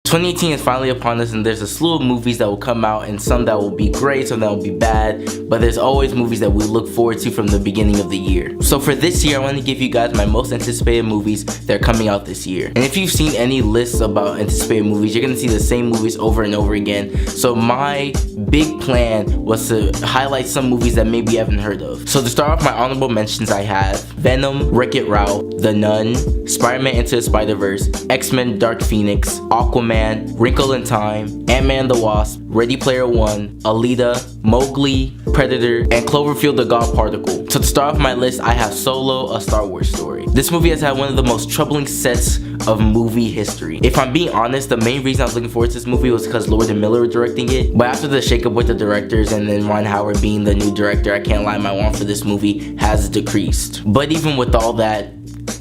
2018 is finally upon us, and there's a slew of movies that will come out, and some that will be great, some that will be bad, but there's always movies that we look forward to from the beginning of the year. So for this year, I want to give you guys my most anticipated movies that are coming out this year. And if you've seen any lists about anticipated movies, you're going to see the same movies over and over again. So my big plan was to highlight some movies that maybe you haven't heard of. So to start off my honorable mentions, I have Venom, Wreck-It Ralph, The Nun, Spider-Man Into the Spider-Verse, X-Men Dark Phoenix, Aquaman, Wrinkle in Time, Ant-Man the Wasp, Ready Player One, Alita, Mowgli, Predator, and Cloverfield the God Particle. So to start off my list, I have Solo, A Star Wars Story. This movie has had one of the most troubling sets of movie history. If I'm being honest, the main reason I was looking forward to this movie was because Lord and Miller were directing it. But after the shakeup with the directors and then Ron Howard being the new director, I can't lie, my want for this movie has decreased. But even with all that,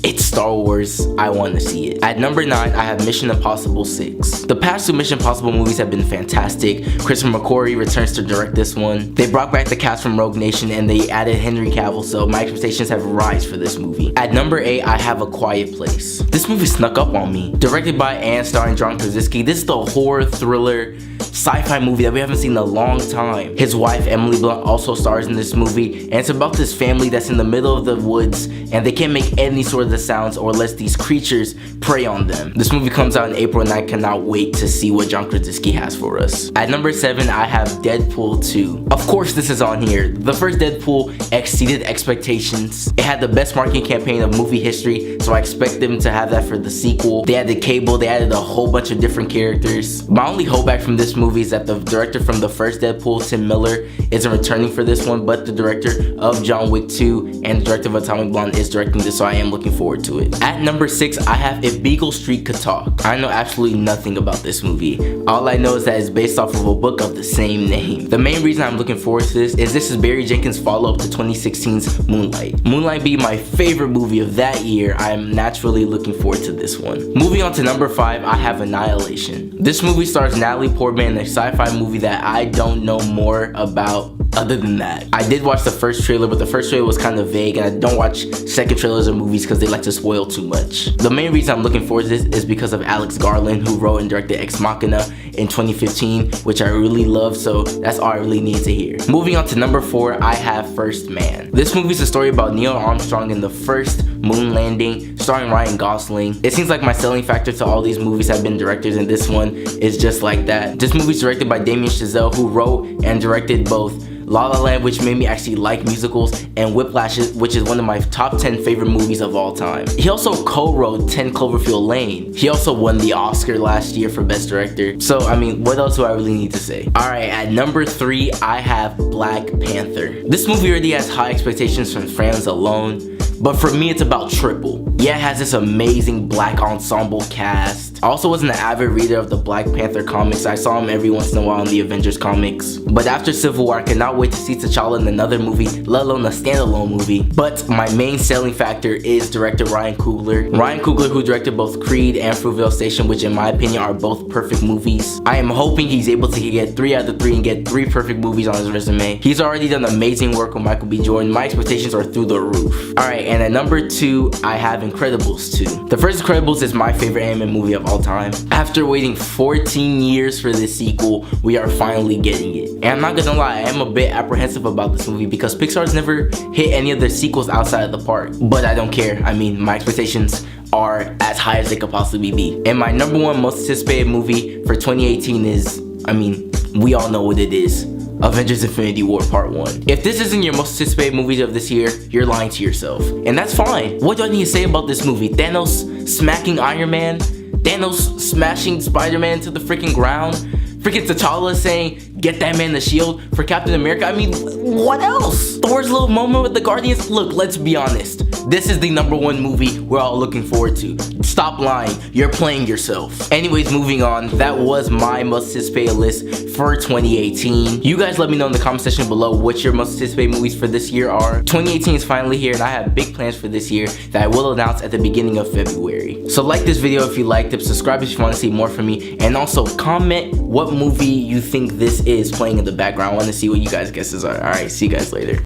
it's Star Wars. I want to see it. At number 9, I have Mission Impossible 6. The past two Mission Impossible movies have been fantastic. Christopher McQuarrie returns to direct this one. They brought back the cast from Rogue Nation and they added Henry Cavill, so my expectations have risen for this movie. At number 8, I have A Quiet Place. This movie snuck up on me. Directed by and starring John Krasinski, this is the horror thriller sci-fi movie that we haven't seen in a long time. His wife Emily Blunt also stars in this movie, and it's about this family that's in the middle of the woods and they can't make any sort of the sounds or let these creatures prey on them. This movie comes out in April and I cannot wait to see what John Krasinski has for us. At number 7, I have Deadpool 2. Of course this is on here. The first Deadpool exceeded expectations. It had the best marketing campaign of movie history, so I expect them to have that for the sequel. They added Cable, they added a whole bunch of different characters. My only holdback from this movie is that the director from the first Deadpool, Tim Miller, isn't returning for this one, but the director of John Wick 2 and the director of Atomic Blonde is directing this, so I am looking forward to it. At number 6, I have If Beagle Street Could Talk. I know absolutely nothing about this movie. All I know is that it's based off of a book of the same name. The main reason I'm looking forward to this is Barry Jenkins' follow-up to 2016's Moonlight. Moonlight being my favorite movie of that year, I am naturally looking forward to this one. Moving on to number 5, I have Annihilation. This movie stars Natalie Portman in a sci-fi movie that I don't know more about other than that. I did watch the first trailer, but the first trailer was kind of vague, and I don't watch second trailers of movies because they like to spoil too much. The main reason I'm looking forward to this is because of Alex Garland, who wrote and directed Ex Machina in 2015, which I really love, so that's all I really need to hear. Moving on to number 4, I have First Man. This movie is a story about Neil Armstrong in the first moon landing, starring Ryan Gosling. It seems like my selling factor to all these movies have been directors, and this one is just like that. This movie is directed by Damien Chazelle, who wrote and directed both La La Land, which made me actually like musicals, and Whiplash, which is one of my top 10 favorite movies of all time. He also co-wrote 10 Cloverfield Lane. He also won the Oscar last year for Best Director. So, I mean, what else do I really need to say? Alright, at number 3, I have Black Panther. This movie already has high expectations from fans alone, but for me it's about triple. Yeah, it has this amazing black ensemble cast. I also wasn't an avid reader of the Black Panther comics. I saw them every once in a while in the Avengers comics. But after Civil War, I cannot wait to see T'Challa in another movie, let alone a standalone movie. But my main selling factor is director Ryan Coogler. Ryan Coogler, who directed both Creed and Fruitvale Station, which in my opinion are both perfect movies. I am hoping he's able to get 3 out of 3 and get 3 perfect movies on his resume. He's already done amazing work with Michael B. Jordan. My expectations are through the roof. Alright, and at number 2, I have Incredibles 2. The first Incredibles is my favorite anime movie of all time. After waiting 14 years for this sequel, we are finally getting it. And I'm not gonna lie, I am a bit apprehensive about this movie because Pixar's never hit any of their sequels outside of the park. But I don't care. I mean, my expectations are as high as they could possibly be. And my number 1 most anticipated movie for 2018 is, I mean, we all know what it is. Avengers Infinity War Part 1. If this isn't your most anticipated movie of this year, you're lying to yourself. And that's fine. What do I need to say about this movie? Thanos smacking Iron Man? Thanos smashing Spider-Man to the freaking ground? Freaking T'Challa saying, get that man the shield for Captain America? I mean, what else? Thor's little moment with the Guardians? Look, let's be honest. This is the number 1 movie we're all looking forward to. Stop lying. You're playing yourself. Anyways, moving on. That was my most anticipated list for 2018. You guys let me know in the comment section below what your most anticipated movies for this year are. 2018 is finally here and I have big plans for this year that I will announce at the beginning of February. So like this video if you liked it, subscribe if you want to see more from me, and also comment what movie you think this is playing in the background. I want to see what you guys' guesses are. Alright, see you guys later.